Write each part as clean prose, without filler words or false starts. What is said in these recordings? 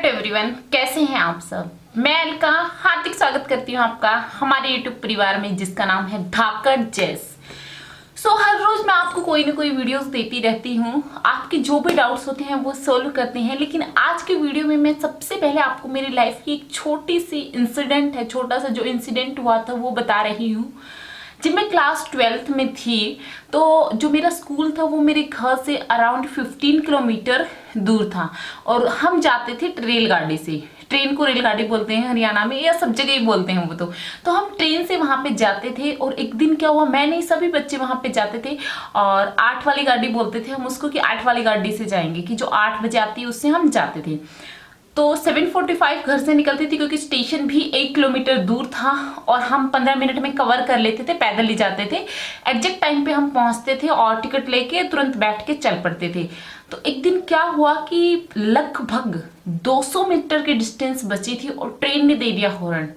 To everyone, कैसे हैं आप सब। मैं अलका हार्दिक स्वागत करती हूं आपका हमारे यूट्यूब परिवार में जिसका नाम है धाकड़ जैस। हर रोज मैं आपको कोई ना कोई वीडियोस देती रहती हूं, आपके जो भी डाउट्स होते हैं वो सोल्व करते हैं। लेकिन आज के वीडियो में मैं सबसे पहले आपको मेरी लाइफ की एक छोटी सी इंसिडेंट है, छोटा सा जो इंसिडेंट हुआ था वो बता रही हूँ। जब मैं क्लास 12th में थी तो जो मेरा स्कूल था वो मेरे घर से अराउंड 15 किलोमीटर दूर था और हम जाते थे रेलगाड़ी से। ट्रेन को रेलगाड़ी बोलते हैं हरियाणा में, या सब जगह ही बोलते हैं वो तो हम ट्रेन से वहाँ पे जाते थे। और एक दिन क्या हुआ, मैं नहीं सभी बच्चे वहाँ पे जाते थे और 8 वाली गाड़ी बोलते थे हम उसको, कि 8 वाली गाड़ी से जाएंगे, कि जो 8 बजे आती है उससे हम जाते थे। तो 7:45 घर से निकलती थी क्योंकि स्टेशन भी 1 किलोमीटर दूर था और हम 15 मिनट में कवर कर लेते थे, पैदल ही जाते थे। एग्जैक्ट टाइम पे हम पहुंचते थे और टिकट लेके तुरंत बैठ के चल पड़ते थे। तो एक दिन क्या हुआ कि लगभग 200 मीटर की डिस्टेंस बची थी और ट्रेन ने दे दिया हॉर्न।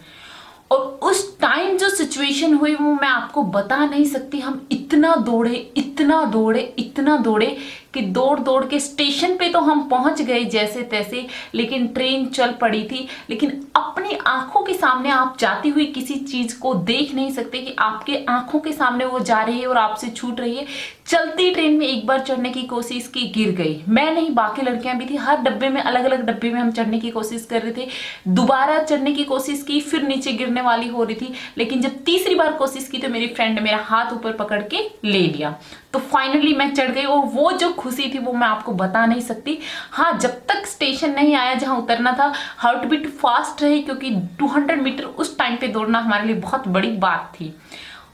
और उस टाइम जो सिचुएशन हुई वो मैं आपको बता नहीं सकती। हम इतना दौड़े, इतना दौड़े, इतना दौड़े कि दौड़ दौड़ के स्टेशन पे तो हम पहुंच गए जैसे तैसे, लेकिन ट्रेन चल पड़ी थी। लेकिन अपनी आंखों के सामने आप जाती हुई किसी चीज को देख नहीं सकते कि आपके आंखों के सामने वो जा रही है और आपसे छूट रही है। चलती ट्रेन में एक बार चढ़ने की कोशिश की, गिर गई। मैं नहीं, बाकी लड़कियां भी थी। हर डब्बे में, अलग अलग डब्बे में हम चढ़ने की कोशिश कर रहे थे। दोबारा चढ़ने की कोशिश की, फिर नीचे गिरने वाली हो रही थी। लेकिन जब तीसरी बार कोशिश की तो मेरी फ्रेंड मेरा हाथ ऊपर पकड़ के ले लिया। तो फाइनली मैं चढ़ गई और वो जो खुशी थी वो मैं आपको बता नहीं सकती। हाँ, जब तक स्टेशन नहीं आया जहां उतरना था, हार्ट बीट फास्ट रही क्योंकि 200 मीटर उस टाइम पे दौड़ना हमारे लिए बहुत बड़ी बात थी।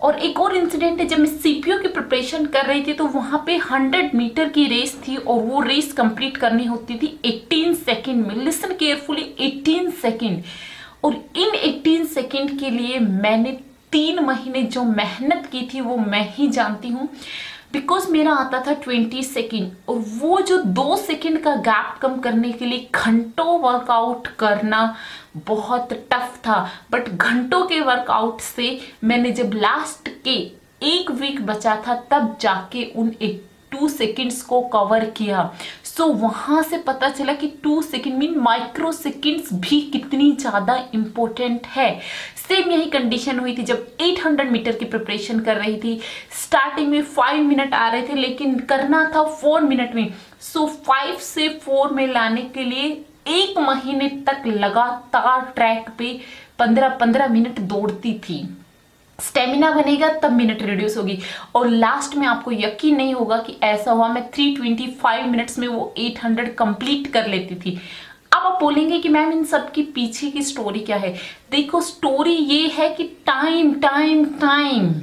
और एक और इंसिडेंट है, जब मैं सीपीओ की प्रिपरेशन कर रही थी तो वहां पे 100 मीटर की रेस थी और वो रेस कंप्लीट करनी होती थी 18 सेकेंड में। Listen carefully, 18 second. और इन 18 सेकेंड के लिए मैंने 3 महीने जो मेहनत की थी वो मैं ही जानती हूँ। बिकॉज मेरा आता था 20 सेकेंड और वो जो 2 सेकेंड का गैप कम करने के लिए घंटों वर्कआउट करना बहुत टफ था। बट घंटों के वर्कआउट से मैंने जब लास्ट के 1 वीक बचा था तब जाके उन 2 सेकेंड्स को कवर किया। सो वहां से पता चला कि 2 सेकेंड मीन माइक्रो सेकेंड्स भी कितनी ज्यादा इंपॉर्टेंट है। सेम यही कंडीशन हुई थी जब 800 मीटर की प्रिपरेशन कर रही थी। स्टार्टिंग में 5 मिनट आ रहे थे लेकिन करना था 4 मिनट में। सो 5 से 4 में लाने के लिए 1 महीने तक लगातार ट्रैक पे 15-15 मिनट दौड़ती थी। स्टेमिना बनेगा तब मिनट रिड्यूस होगी। और लास्ट में आपको यकीन नहीं होगा कि ऐसा हुआ, मैं 325 मिनट्स में वो 800 कंप्लीट कर लेती थी। अब आप बोलेंगे कि मैम इन सब की पीछे की स्टोरी क्या है। देखो, स्टोरी ये है कि टाइम टाइम टाइम,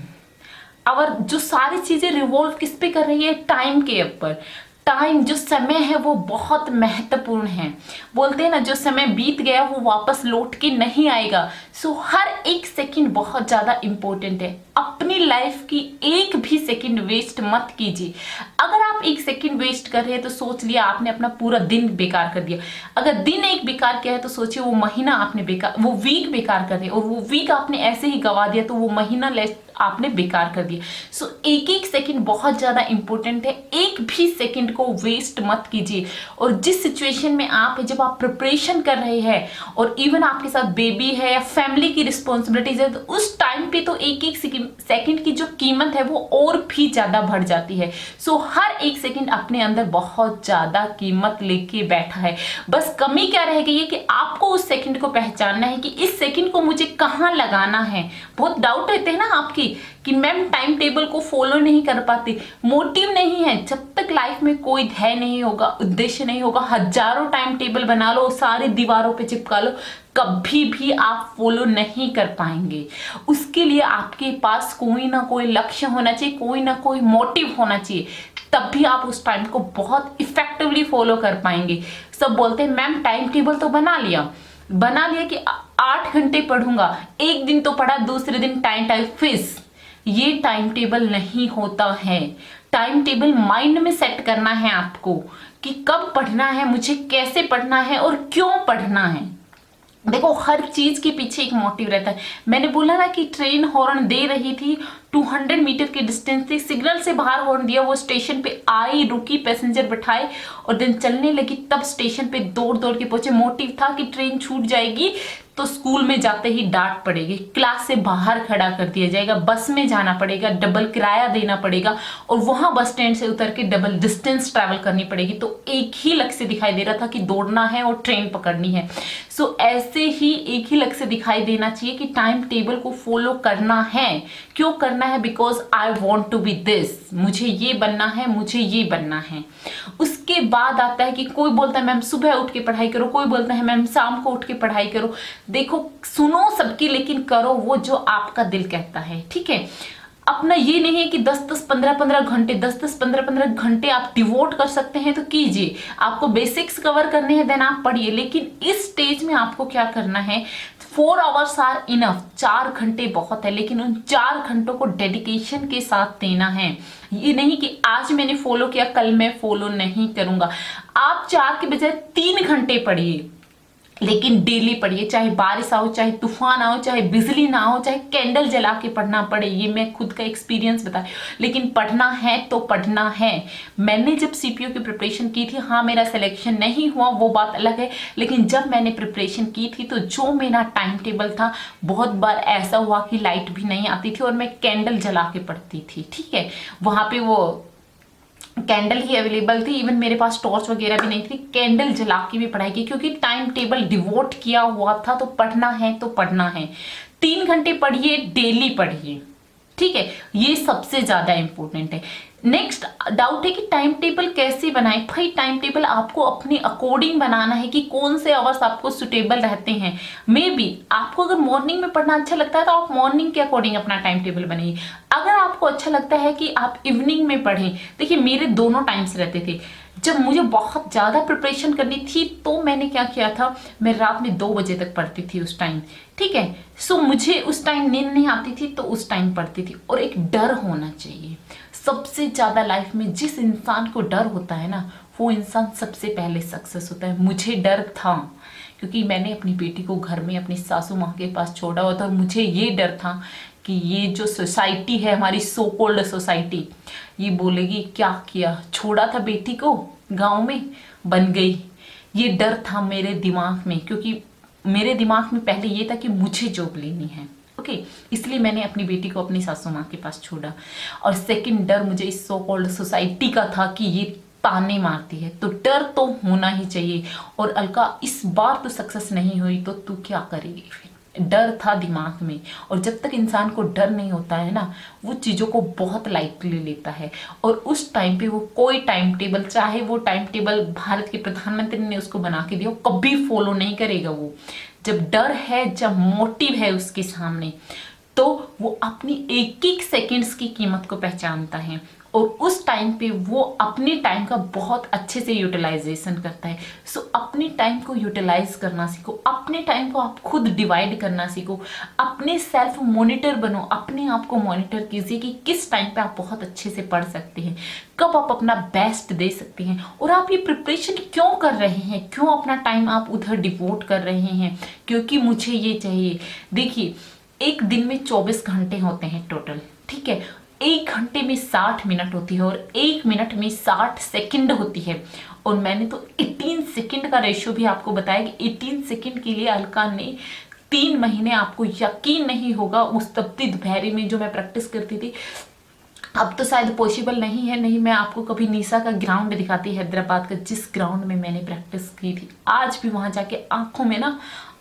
और जो सारी चीजें रिवॉल्व किस पे कर रही है, टाइम के ऊपर। टाइम जो समय है वो बहुत महत्वपूर्ण है। बोलते हैं ना, जो समय बीत गया वो वापस लौट के नहीं आएगा। सो हर 1 सेकंड बहुत ज्यादा इंपॉर्टेंट है। अपनी लाइफ की 1 भी सेकंड वेस्ट मत कीजिए। अगर आप 1 सेकंड वेस्ट कर रहे हैं तो सोच लिया आपने अपना पूरा दिन बेकार कर दिया। अगर दिन एक बेकार किया है तो सोचिए वो महीना आपने बेकार, वो वीक बेकार कर दिया, और वो वीक आपने ऐसे ही गवा दिया तो वो महीना आपने बेकार कर दिया। सो 1-1 सेकंड बहुत ज्यादा इंपॉर्टेंट है। 1 भी सेकंड को वेस्ट मत कीजिए। और जिस सिचुएशन में आप है, जब आप प्रिपरेशन कर रहे हैं और इवन आपके साथ बेबी है या फैमिली की रिस्पॉन्सिबिलिटीज है, तो उस टाइम पे तो 1-1 सेकंड की जो कीमत है वो और भी ज्यादा बढ़ जाती है। सो हर 1 सेकंड अपने अंदर बहुत ज्यादा कीमत लेके बैठा है। बस कमी क्या रह गई है कि आपको उस सेकंड को पहचानना है कि इस सेकंड को मुझे कहाँ लगाना है। बहुत डाउट रहते हैं ना आपकी कि मैम टाइम टेबल को फॉलो नहीं कर पाती। मोटिव नहीं है। जब तक लाइफ में कोई ध्येय नहीं होगा, उद्देश्य नहीं होगा, हजारों टाइम टेबल बना लो, सारी दीवारों पे चिपका लो, कभी भी आप फॉलो नहीं कर पाएंगे। उसके लिए आपके पास कोई ना कोई लक्ष्य होना चाहिए, कोई ना कोई मोटिव होना चाहिए, तब भी आप उस टाइम को बहुत इफेक्टिवली फॉलो कर पाएंगे। सब बोलते हैं मैम टाइम टेबल तो बना लिया कि 8 घंटे पढ़ूंगा, एक दिन तो पढ़ा, दूसरे दिन टाइम फिस। ये टाइम टेबल नहीं होता है। टाइम टेबल माइंड में सेट करना है आपको कि कब पढ़ना है, मुझे कैसे पढ़ना है और क्यों पढ़ना है। देखो, हर चीज के पीछे एक मोटिव रहता है। मैंने बोला ना कि ट्रेन हॉर्न दे रही थी 200 मीटर के डिस्टेंस से सिग्नल से बाहर हॉर्न दिया, वो स्टेशन पे आई, रुकी, पैसेंजर बैठाए और देन चलने लगी। तब स्टेशन पे दौड़ दौड़ के पहुंचे। मोटिव था कि ट्रेन छूट जाएगी तो स्कूल में जाते ही डांट पड़ेगी, क्लास से बाहर खड़ा कर दिया जाएगा, बस में जाना पड़ेगा, डबल किराया देना पड़ेगा और वहां बस स्टैंड से उतर के डबल डिस्टेंस ट्रैवल करनी पड़ेगी। तो एक ही लक्ष्य दिखाई दे रहा था कि दौड़ना है और ट्रेन पकड़नी है। सो ऐसे ही एक ही लक्ष्य दिखाई देना चाहिए कि टाइम टेबल को फॉलो करना है। क्यों करना है? Because I want to be this, मुझे ये बनना है, मुझे ये बनना है। उसके बाद आता है कि कोई बोलता है मैम सुबह उठ के पढ़ाई करो, कोई बोलता है मैम शाम को उठ के पढ़ाई करो। देखो, सुनो सबकी, लेकिन करो वो जो आपका दिल कहता है, ठीक है। अपना ये नहीं है कि 10-10, 15-15 घंटे, 10-10, 15-15 घंटे आप डिवोट कर सकते हैं तो कीजिए। आपको बेसिक्स कवर करने हैं देन आप पढ़िए, लेकिन इस स्टेज में आपको क्या करना है, 4 आवर्स आर इनफ, 4 घंटे बहुत है, लेकिन उन 4 घंटों को डेडिकेशन के साथ देना है। ये नहीं कि आज मैंने फॉलो किया कल मैं फॉलो नहीं करूंगा। आप 4 के बजाय 3 घंटे पढ़िए, लेकिन डेली पढ़िए, चाहे बारिश आओ, चाहे तूफान आओ, चाहे बिजली ना हो, चाहे कैंडल जला के पढ़ना पड़े। ये मैं खुद का एक्सपीरियंस बताया, लेकिन पढ़ना है तो पढ़ना है। मैंने जब सीपीयू की प्रिपरेशन की थी, हाँ मेरा सिलेक्शन नहीं हुआ वो बात अलग है, लेकिन जब मैंने प्रिपरेशन की थी तो जो मेरा टाइम टेबल था, बहुत बार ऐसा हुआ कि लाइट भी नहीं आती थी और मैं कैंडल जला के पढ़ती थी, ठीक है। वहां पे वो कैंडल ही अवेलेबल थी, इवन मेरे पास टॉर्च वगैरह भी नहीं थी, कैंडल जला के भी पढ़ाई की, क्योंकि टाइम टेबल डिवोट किया हुआ था। तो पढ़ना है तो पढ़ना है, 3 घंटे पढ़िए, डेली पढ़िए, ठीक है। ये सबसे ज्यादा इंपॉर्टेंट है। नेक्स्ट डाउट है कि टाइम टेबल कैसे बनाए। भाई टाइम टेबल आपको अपने अकॉर्डिंग बनाना है कि कौन से आवर्स आपको सुटेबल रहते हैं। मे बी आपको अगर मॉर्निंग में पढ़ना अच्छा लगता है तो आप मॉर्निंग के अकॉर्डिंग अपना टाइम टेबल बनाइए। अगर आपको अच्छा लगता है कि आप इवनिंग में पढ़ें, देखिए मेरे दोनों टाइम्स रहते थे। जब मुझे बहुत ज़्यादा प्रिपरेशन करनी थी तो मैंने क्या किया था, मैं रात में 2 बजे तक पढ़ती थी उस टाइम, ठीक है। सो मुझे उस टाइम नींद नहीं आती थी तो उस टाइम पढ़ती थी। और एक डर होना चाहिए सबसे ज़्यादा लाइफ में। जिस इंसान को डर होता है ना, वो इंसान सबसे पहले सक्सेस होता है। मुझे डर था क्योंकि मैंने अपनी बेटी को घर में अपनी सासू माँ के पास छोड़ा हुआ था और मुझे ये डर था कि ये जो सोसाइटी है, हमारी सो कॉल्ड सोसाइटी, ये बोलेगी क्या किया, छोड़ा था बेटी को गांव में, बन गई। ये डर था मेरे दिमाग में, क्योंकि मेरे दिमाग में पहले ये था कि मुझे जॉब लेनी है, ओके। इसलिए मैंने अपनी बेटी को अपनी सासू माँ के पास छोड़ा। और सेकंड डर मुझे इस सो कॉल्ड सोसाइटी का था कि ये ताने मारती है। तो डर तो होना ही चाहिए। और अलका, इस बार तो सक्सेस नहीं हुई तो तू क्या करेगी फिर? डर था दिमाग में। और जब तक इंसान को डर नहीं होता है ना, वो चीज़ों को बहुत लाइटली लेता है। और उस टाइम पे वो कोई टाइम टेबल, चाहे वो टाइम टेबल भारत के प्रधानमंत्री ने उसको बना के दिया, कभी फॉलो नहीं करेगा वो। जब डर है, जब मोटिव है उसके सामने, तो वो अपनी एक एक सेकंड्स की कीमत को पहचानता है और उस टाइम पे वो अपने टाइम का बहुत अच्छे से यूटिलाइजेशन करता है। सो अपने टाइम को यूटिलाइज करना सीखो, अपने टाइम को आप खुद डिवाइड करना सीखो, अपने सेल्फ मॉनिटर बनो, अपने आप को मॉनिटर कीजिए कि किस टाइम पे आप बहुत अच्छे से पढ़ सकते हैं, कब आप अपना बेस्ट दे सकते हैं और आप ये प्रिपरेशन क्यों कर रहे हैं, क्यों अपना टाइम आप उधर डिवोट कर रहे हैं, क्योंकि मुझे ये चाहिए। देखिए, एक दिन में 24 घंटे होते हैं टोटल, ठीक है। 1 घंटे में 60 मिनट होती है और 1 मिनट में 60 सेकंड होती है। और मैंने तो 18 सेकंड का रेशियो भी आपको बताया कि 18 सेकंड के लिए अलका ने 3 महीने, आपको यकीन नहीं होगा, उस तपती दोपहरी में जो मैं प्रैक्टिस करती थी, अब तो शायद पॉसिबल नहीं है, नहीं मैं आपको कभी निशा का ग्राउंड दिखाती, हैदराबाद का, जिस ग्राउंड में मैंने प्रैक्टिस की थी। आज भी वहां जाके आंखों में ना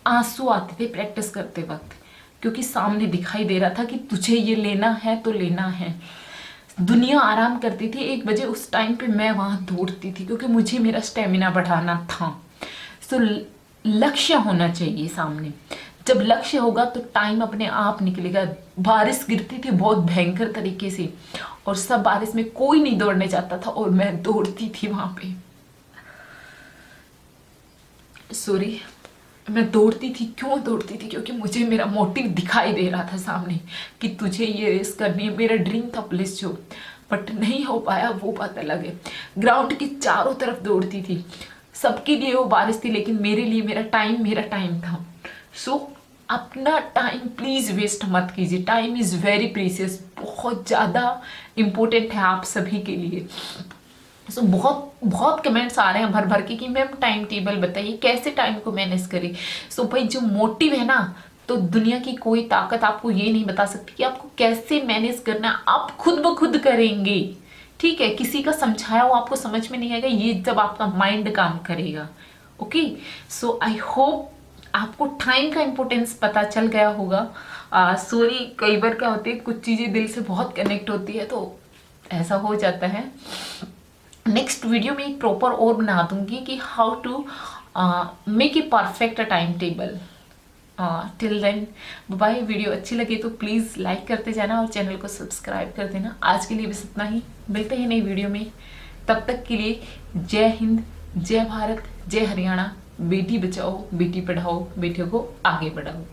आंसू आते थे प्रैक्टिस करते वक्त, क्योंकि सामने दिखाई दे रहा था कि तुझे ये लेना है तो लेना है। दुनिया आराम करती थी 1 बजे, उस टाइम पे मैं वहां दौड़ती थी क्योंकि मुझे मेरा स्टेमिना बढ़ाना था। सो लक्ष्य होना चाहिए सामने। जब लक्ष्य होगा तो टाइम अपने आप निकलेगा। बारिश गिरती थी बहुत भयंकर तरीके से और सब बारिश में कोई नहीं दौड़ने जाता था और मैं दौड़ती थी वहां पे। सॉरी, मैं दौड़ती थी। क्यों दौड़ती थी? क्योंकि मुझे मेरा मोटिव दिखाई दे रहा था सामने कि तुझे ये रेस करनी है। मेरा ड्रीम था पुलिस जॉब, बट नहीं हो पाया, वो बात अलग है। ग्राउंड के चारों तरफ दौड़ती थी, सबके लिए वो बारिश थी, लेकिन मेरे लिए मेरा टाइम था। सो अपना टाइम प्लीज़ वेस्ट मत कीजिए। टाइम इज़ वेरी प्रीशियस, बहुत ज़्यादा इम्पोर्टेंट है आप सभी के लिए। सो बहुत बहुत कमेंट्स आ रहे हैं भर भर के कि मैम टाइम टेबल बताइए, कैसे टाइम को मैनेज करें। सो भाई जो मोटिव है ना, तो दुनिया की कोई ताकत आपको ये नहीं बता सकती कि आपको कैसे मैनेज करना है, आप खुद ब खुद करेंगे। ठीक है, किसी का समझाया हुआ आपको समझ में नहीं आएगा, ये जब आपका माइंड काम करेगा। ओके, सो आई होप आपको टाइम का इम्पोर्टेंस पता चल गया होगा। सॉरी, कई बार क्या होती है, कुछ चीज़ें दिल से बहुत कनेक्ट होती है तो ऐसा हो जाता है। नेक्स्ट वीडियो में एक प्रॉपर और बना दूंगी कि how to make a perfect time table. Till then bye. Video अच्छी लगी तो प्लीज़ लाइक करते जाना और चैनल को सब्सक्राइब कर देना। आज के लिए बस इतना ही, मिलते हैं नई वीडियो में। तब तक के लिए जय हिंद, जय भारत, जय हरियाणा। बेटी बचाओ, बेटी पढ़ाओ, बेटियों को आगे बढ़ाओ।